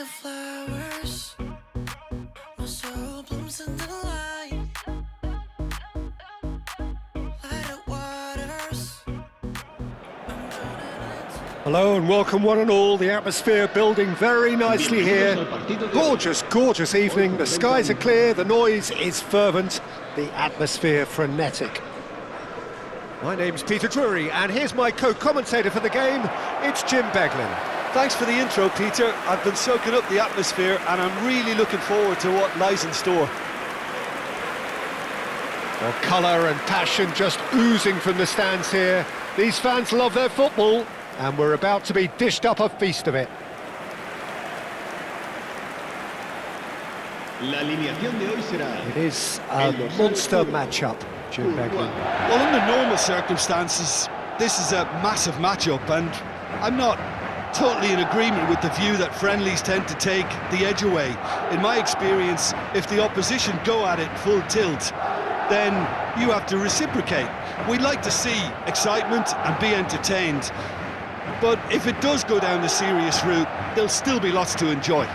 the flowers, my soul blooms in the light. Light up waters. Hello and welcome one and all. The atmosphere building very nicely here. Gorgeous, gorgeous evening. The skies are clear, the noise is fervent, the atmosphere frenetic. My name's Peter Drury and here's my co-commentator for the game. It's Jim Beglin. Thanks for the intro, Peter. I've been soaking up the atmosphere and I'm really looking forward to what lies in store. Well, colour and passion just oozing from the stands here. These fans love their football and we're about to be dished up a feast of it. It is a monster matchup, Jim Beglin. Well, under normal circumstances, this is a massive matchup, and I'm not totally in agreement with the view that friendlies tend to take the edge away. In my experience, if the opposition go at it full tilt, then you have to reciprocate. We'd like to see excitement and be entertained, but if it does go down the serious route, there'll still be lots to enjoy.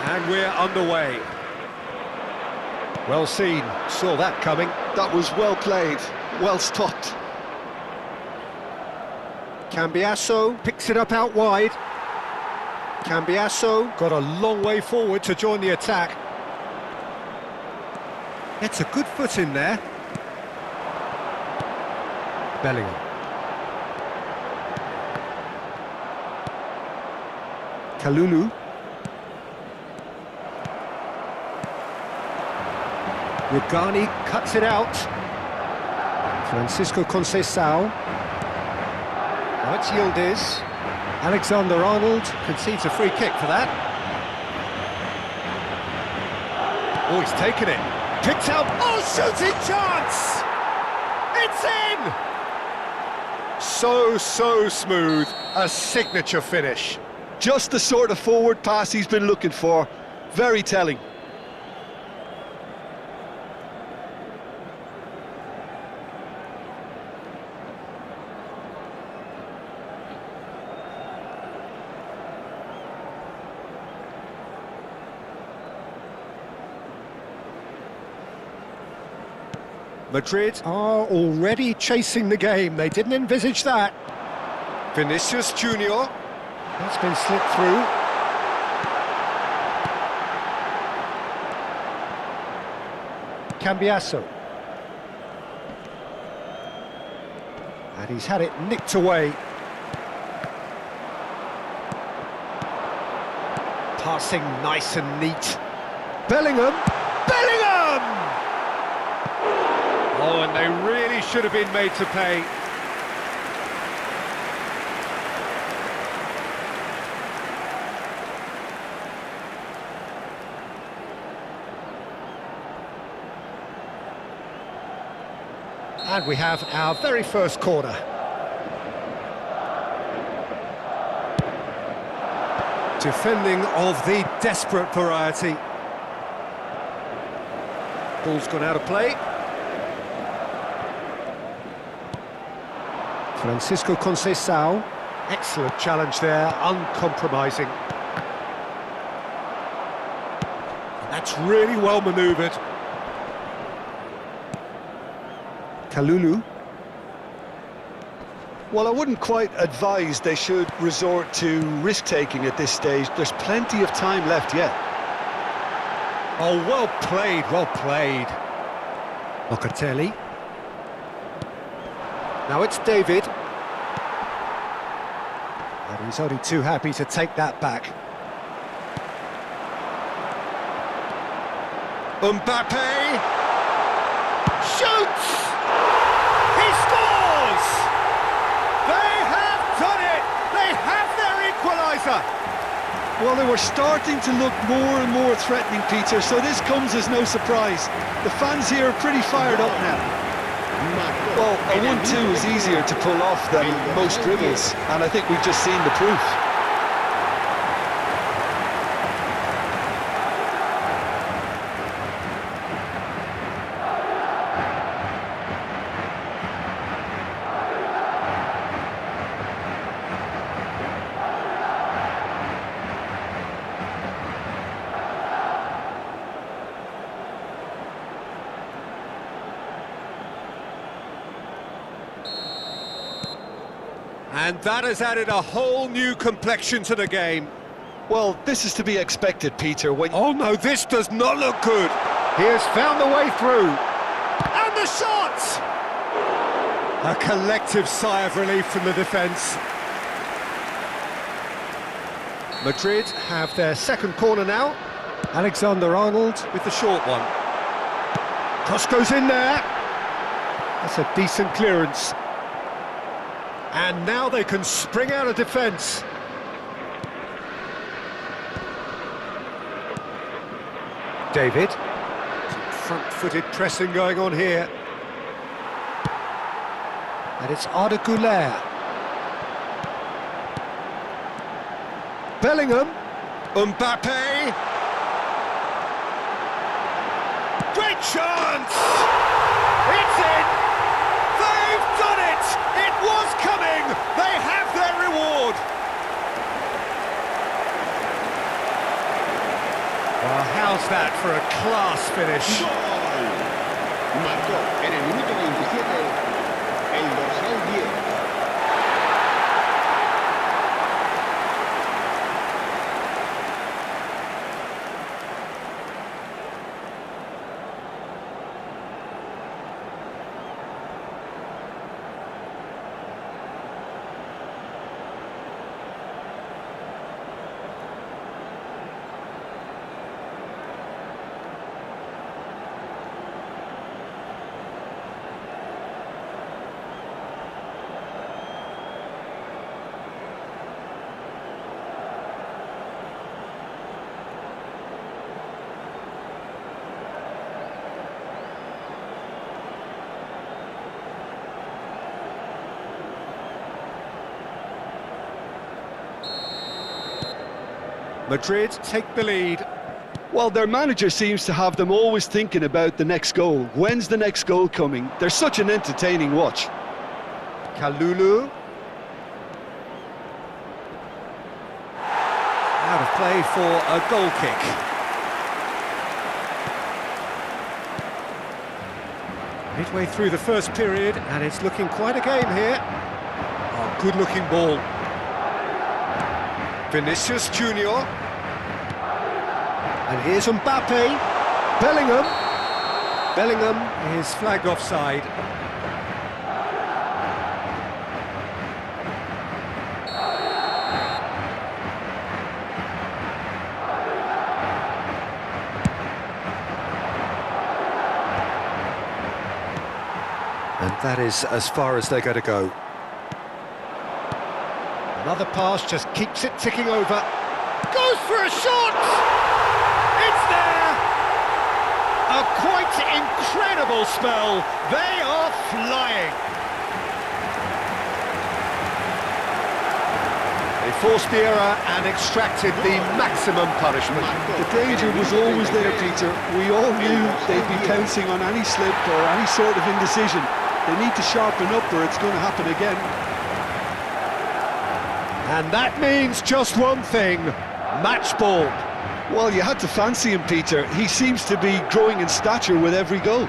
And we're underway. Well seen, saw that coming. That was well played, well stopped. Cambiasso picks it up out wide. Cambiasso got a long way forward to join the attack. Gets a good foot in there. Bellingham. Kalulu. Rugani cuts it out. Francisco Conceição. Now it's Yildiz. Alexander-Arnold concedes a free kick for that. Oh, he's taken it. Picked up. Oh, shooting chance! It's in! So smooth. A signature finish. Just the sort of forward pass he's been looking for. Very telling. Madrid are already chasing the game. They didn't envisage that. Vinicius Junior. That's been slipped through. Cambiasso. And he's had it nicked away. Passing nice and neat. Bellingham! Bellingham! Oh, and they really should have been made to pay. And we have our very first corner. Defending of the desperate variety. Ball's gone out of play. Francisco Conceição, excellent challenge there, uncompromising. That's really well manoeuvred. Kalulu. Well, I wouldn't quite advise they should resort to risk-taking at this stage. There's plenty of time left yet. Oh, well played, well played. Locatelli. Now it's David. And he's only too happy to take that back. Mbappe shoots! He scores! They have done it! They have their equaliser! Well, they were starting to look more and more threatening, Peter, so this comes as no surprise. The fans here are pretty fired up now. Well, a 1-2 is easier to pull off than most dribbles, and I think we've just seen the proof. And that has added a whole new complexion to the game. Well, this is to be expected, Peter, when... Oh no, this does not look good. He has found the way through. And the shot! A collective sigh of relief from the defence. Madrid have their second corner now. Alexander-Arnold with the short one. Cross goes in there. That's a decent clearance. And now they can spring out of defence. David. Front-footed pressing going on here. And it's Arda Güler. Bellingham. Mbappe. Great chance! It's in! They've done it! It was coming! They have their reward! Well, how's that for a class finish? Marcó en el minuto 27 el dorsal 10. Madrid take the lead. Well, their manager seems to have them always thinking about the next goal. When's the next goal coming? They're such an entertaining watch. Kalulu. Out of play for a goal kick. Midway through the first period, and it's looking quite a game here. Oh, good-looking ball. Vinicius Junior. And here's Mbappe. Bellingham. Bellingham is flagged offside. And that is as far as they're going to go. Another pass just keeps it ticking over. Goes for a shot! It's there! A quite incredible spell. They are flying. They forced the error and extracted the maximum punishment. The danger was always there, Peter. We all knew they'd be pouncing on any slip or any sort of indecision. They need to sharpen up or it's going to happen again. And that means just one thing, match ball. Well, you had to fancy him, Peter. He seems to be growing in stature with every goal.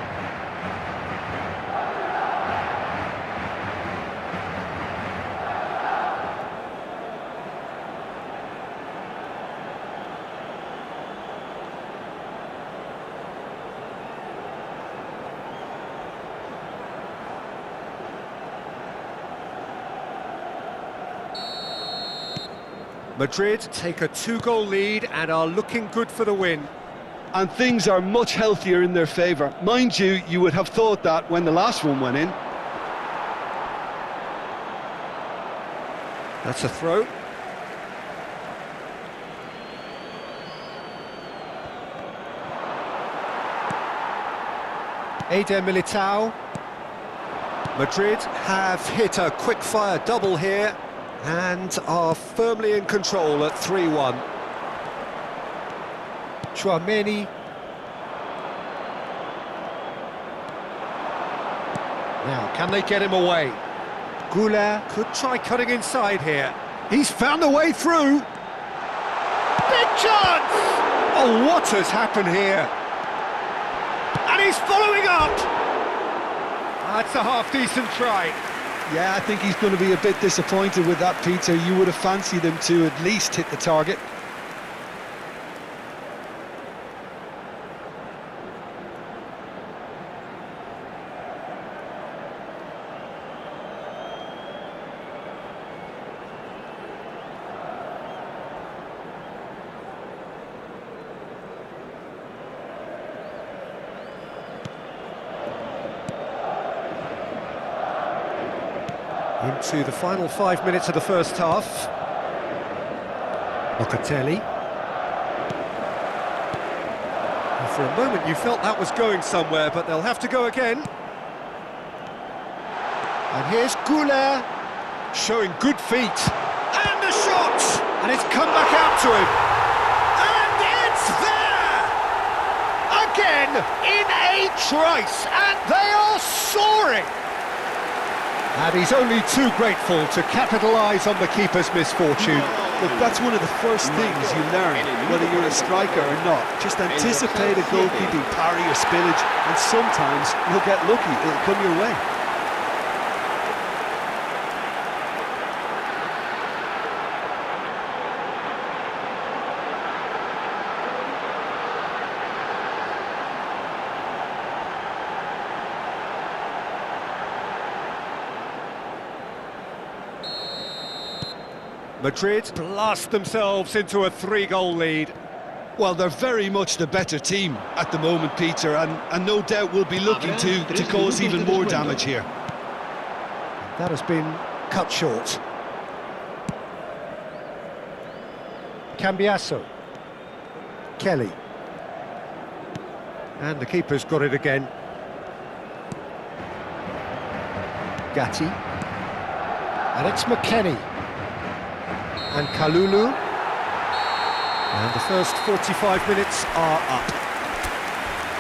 Madrid take a 2-goal lead and are looking good for the win. And things are much healthier in their favour. Mind you, you would have thought that when the last one went in. That's a throw. Eder Militao. Madrid have hit a quick-fire double here and are firmly in control at 3-1. Chouameni. Now, can they get him away? Goulart could try cutting inside here. He's found a way through. Big chance! Oh, what has happened here? And he's following up! That's a half-decent try. Yeah, I think he's going to be a bit disappointed with that, Peter. You would have fancied him to at least hit the target. Into the final 5 minutes of the first half. Locatelli. And for a moment you felt that was going somewhere, but they'll have to go again. And here's Goulart, showing good feet. And a shot! And it's come back out to him. And it's there! Again, in a trice, and they are soaring! And he's only too grateful to capitalise on the keeper's misfortune. Look, that's one of the first things you learn, whether you're a striker or not. Just anticipate a goalkeeping parry or spillage, and sometimes you'll get lucky, it'll come your way. Madrid blast themselves into a 3-goal lead. Well, they're very much the better team at the moment, Peter, and no doubt will be looking to cause even more damage here. That has been cut short. Cambiasso. Kelly. And the keeper's got it again. Gatti. And it's McKennie. And Kalulu. And the first 45 minutes are up.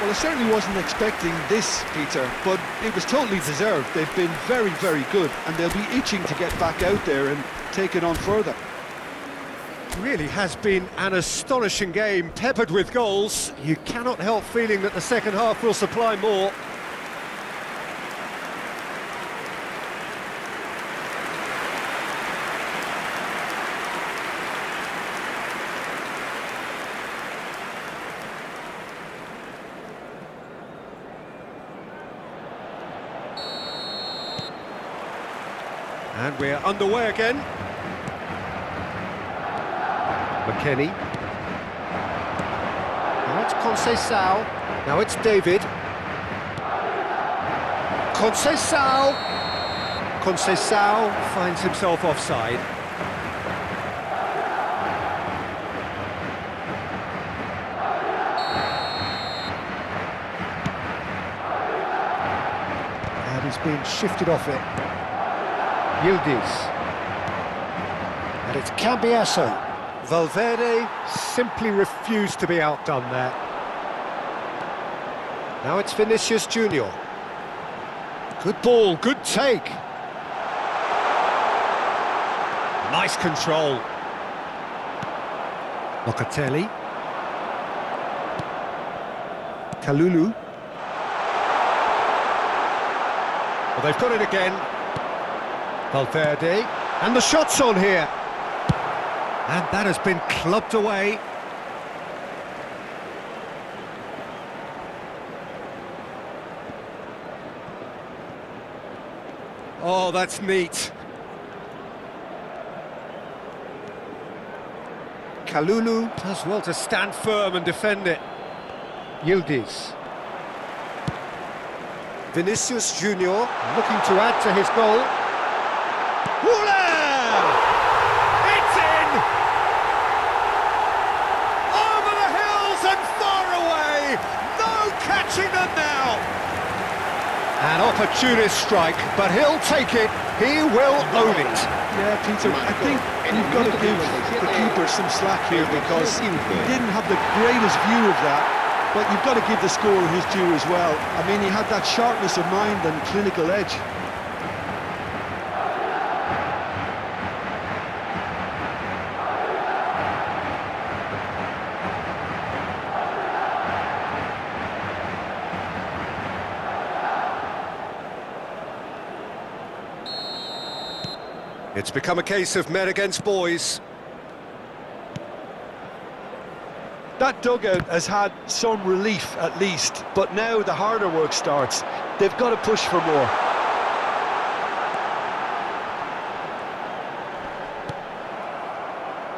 Well, I certainly wasn't expecting this, Peter, but it was totally deserved. They've been very, very good, and they'll be itching to get back out there and take it on further. Really has been an astonishing game, peppered with goals. You cannot help feeling that the second half will supply more. And we're underway again. McKennie. Now it's Conceição. Now it's David. Conceição. Conceição finds himself offside. And he's been shifted off it. Yildiz. And it's Cambiasso. Valverde simply refused to be outdone there. Now it's Vinicius Junior. Good ball, good take. Nice control. Locatelli. Kalulu. Well, they've got it again. Valverde, and the shot's on here. And that has been clubbed away. Oh, that's neat. Kalulu does well to stand firm and defend it. Yildiz. Vinicius Junior looking to add to his goal. Woola! It's in! Over the hills and far away! No catching them now! An opportunist strike, but he'll take it. He will own it. Yeah, Peter, I think you've got to give the keeper some slack here because he didn't have the greatest view of that. But you've got to give the scorer his due as well. I mean, he had that sharpness of mind and clinical edge. It's become a case of men against boys. That dugout has had some relief at least, but now the harder work starts. They've got to push for more.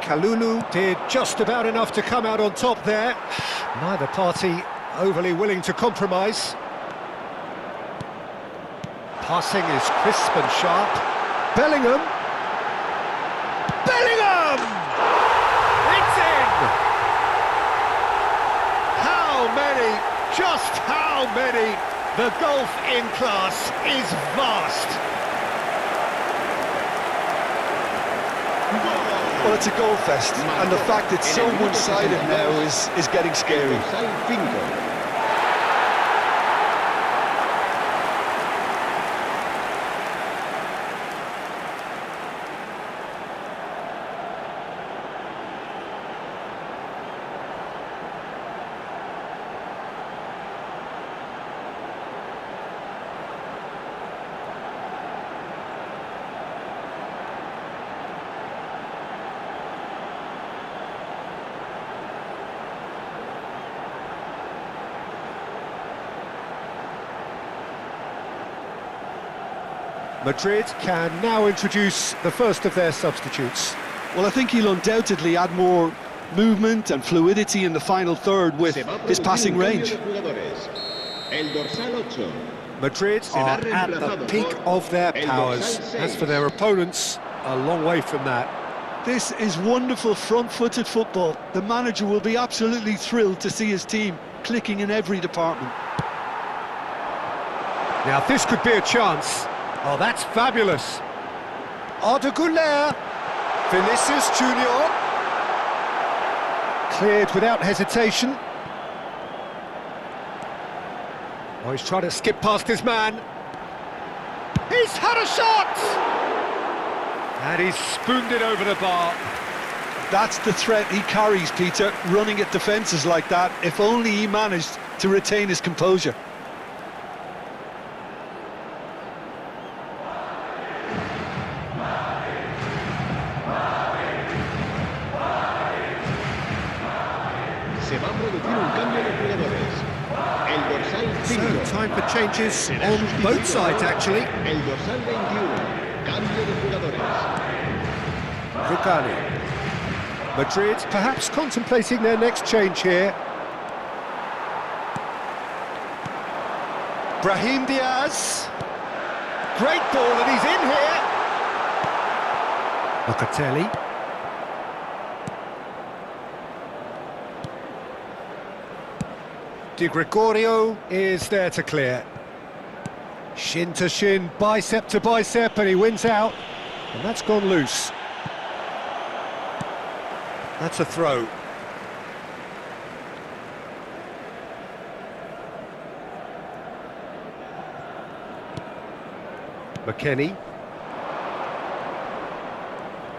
Kalulu did just about enough to come out on top there. Neither party overly willing to compromise. Passing is crisp and sharp. Bellingham! Bellingham! It's in! How many? Just how many? The gulf in class is vast. Well, it's a goal fest, and the fact it's so one-sided now is getting scary. Madrid can now introduce the first of their substitutes. Well, I think he'll undoubtedly add more movement and fluidity in the final third with his passing range. Madrid are at the peak of their powers. As for their opponents, a long way from that. This is wonderful front-footed football. The manager will be absolutely thrilled to see his team clicking in every department. Now this could be a chance. Oh, that's fabulous. Arda Güler. Vinicius Junior. Cleared without hesitation. Oh, he's trying to skip past his man. He's had a shot! And he's spooned it over the bar. That's the threat he carries, Peter, running at defences like that. If only he managed to retain his composure. So, time for changes on both sides, actually. Rugani. Madrid perhaps contemplating their next change here. Brahim Diaz. Great ball, and he's in here. Locatelli. Di Gregorio is there to clear. Shin to shin, bicep to bicep, and he wins out. And that's gone loose. That's a throw. McKennie.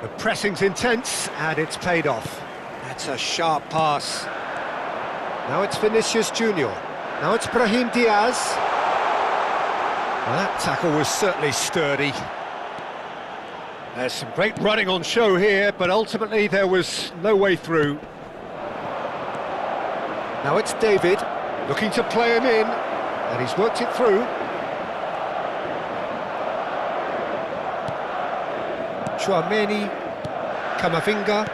The pressing's intense, and it's paid off. That's a sharp pass. Now it's Vinicius Junior. Now it's Brahim Diaz. Well, that tackle was certainly sturdy. There's some great running on show here, but ultimately there was no way through. Now it's David, looking to play him in, and he's worked it through. Chouameni, Camavinga.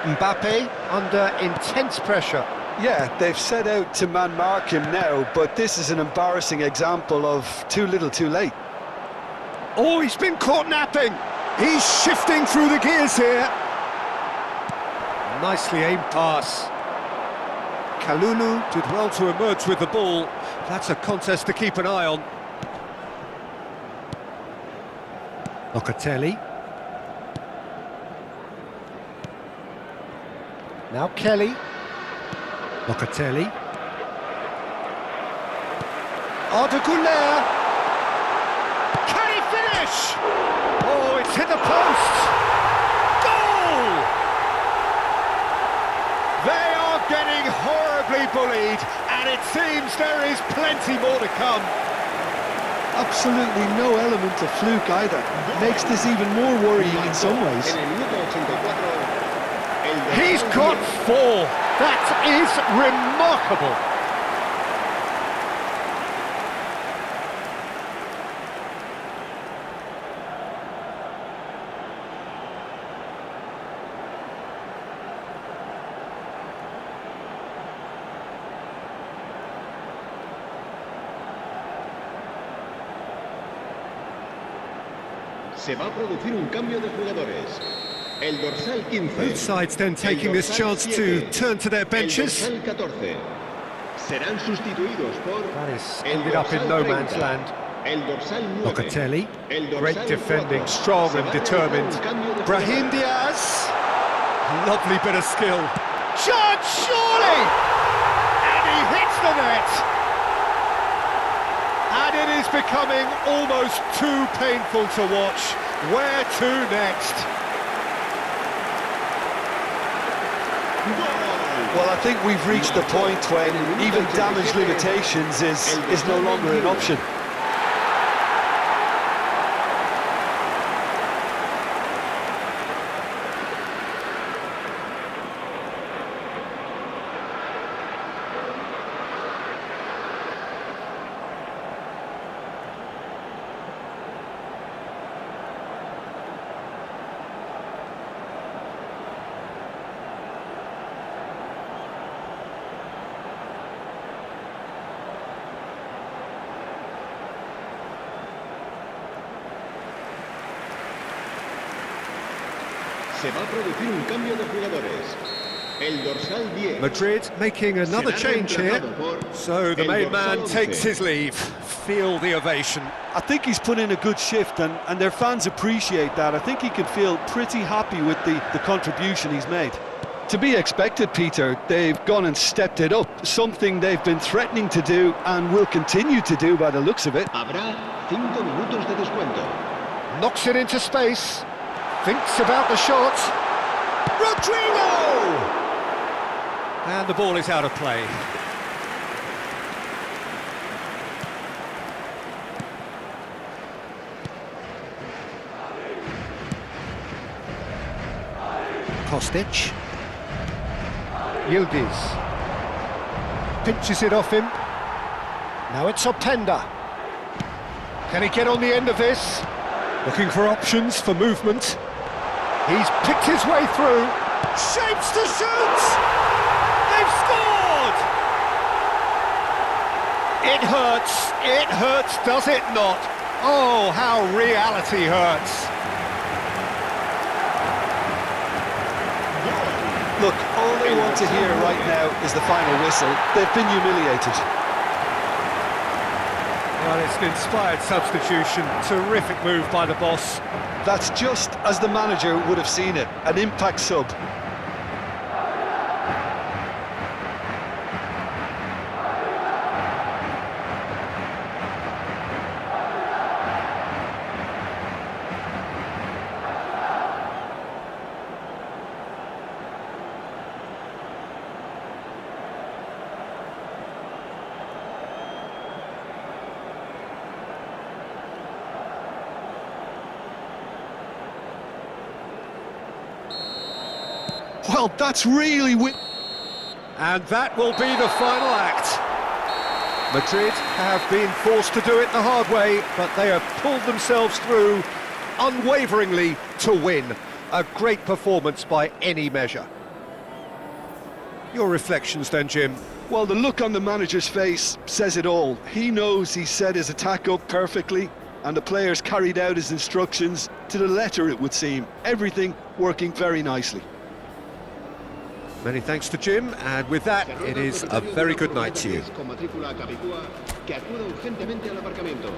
Mbappe under intense pressure. Yeah, they've set out to man-mark him now, but this is an embarrassing example of too little too late. Oh, he's been caught napping. He's shifting through the gears here. Nicely aimed pass. Kalulu did well to emerge with the ball. That's a contest to keep an eye on. Locatelli. Now Kelly. Locatelli. Arda Güler. Can he finish? Oh, it's hit the post. Goal! They are getting horribly bullied, and it seems there is plenty more to come. Absolutely no element of fluke either. Makes this even more worrying in some ways. En el minuto 84, el dorsal He's got 10. 4. That is remarkable. Se va a producir un cambio de jugadores. El dorsal 15. Both sides then taking El this dorsal chance to 7. turn to their benches. El dorsal 14. Serán sustituidos por That is el ended up in dorsal no 30. man's land. El dorsal 9. Locatelli, El dorsal great defending, 4. strong Se and va a realizar determined. un cambio de Brahim jugadores. Diaz, lovely bit of skill. Shot, surely! And he hits the net! And it is becoming almost too painful to watch. Where to next? Well, I think we've reached the point when even damage limitations is no longer an option. Se va a producir un cambio de jugadores. El dorsal 10. Madrid making another Será change here. reemplazado por So the el main dorsal man 11. takes his leave. Feel the ovation. I think he's put in a good shift and their fans appreciate that. I think he can feel pretty happy with the contribution he's made. To be expected, Peter, they've gone and stepped it up, something they've been threatening to do and will continue to do by the looks of it. Habrá 5 minutos de descuento. Knocks it into space. Thinks about the shot. Rodrigo! And the ball is out of play. Kostic. Yildiz. Pinches it off him. Now it's Openda. Can he get on the end of this? Looking for options for movement. He's picked his way through. Shapes to shoot! They've scored! It hurts, does it not? Oh, how reality hurts. Look, all they want to hear right now is the final whistle. They've been humiliated. Well, it's an inspired substitution. Terrific move by the boss. That's just as the manager would have seen it, an impact sub. Well, that's really... And that will be the final act. Madrid have been forced to do it the hard way, but they have pulled themselves through unwaveringly to win. A great performance by any measure. Your reflections then, Jim? Well, the look on the manager's face says it all. He knows he set his attack up perfectly, and the players carried out his instructions to the letter, it would seem. Everything working very nicely. Many thanks to Jim, and with that, it is a very good night to you. Con matrícula Capicúa, que acuda urgentemente al aparcamiento.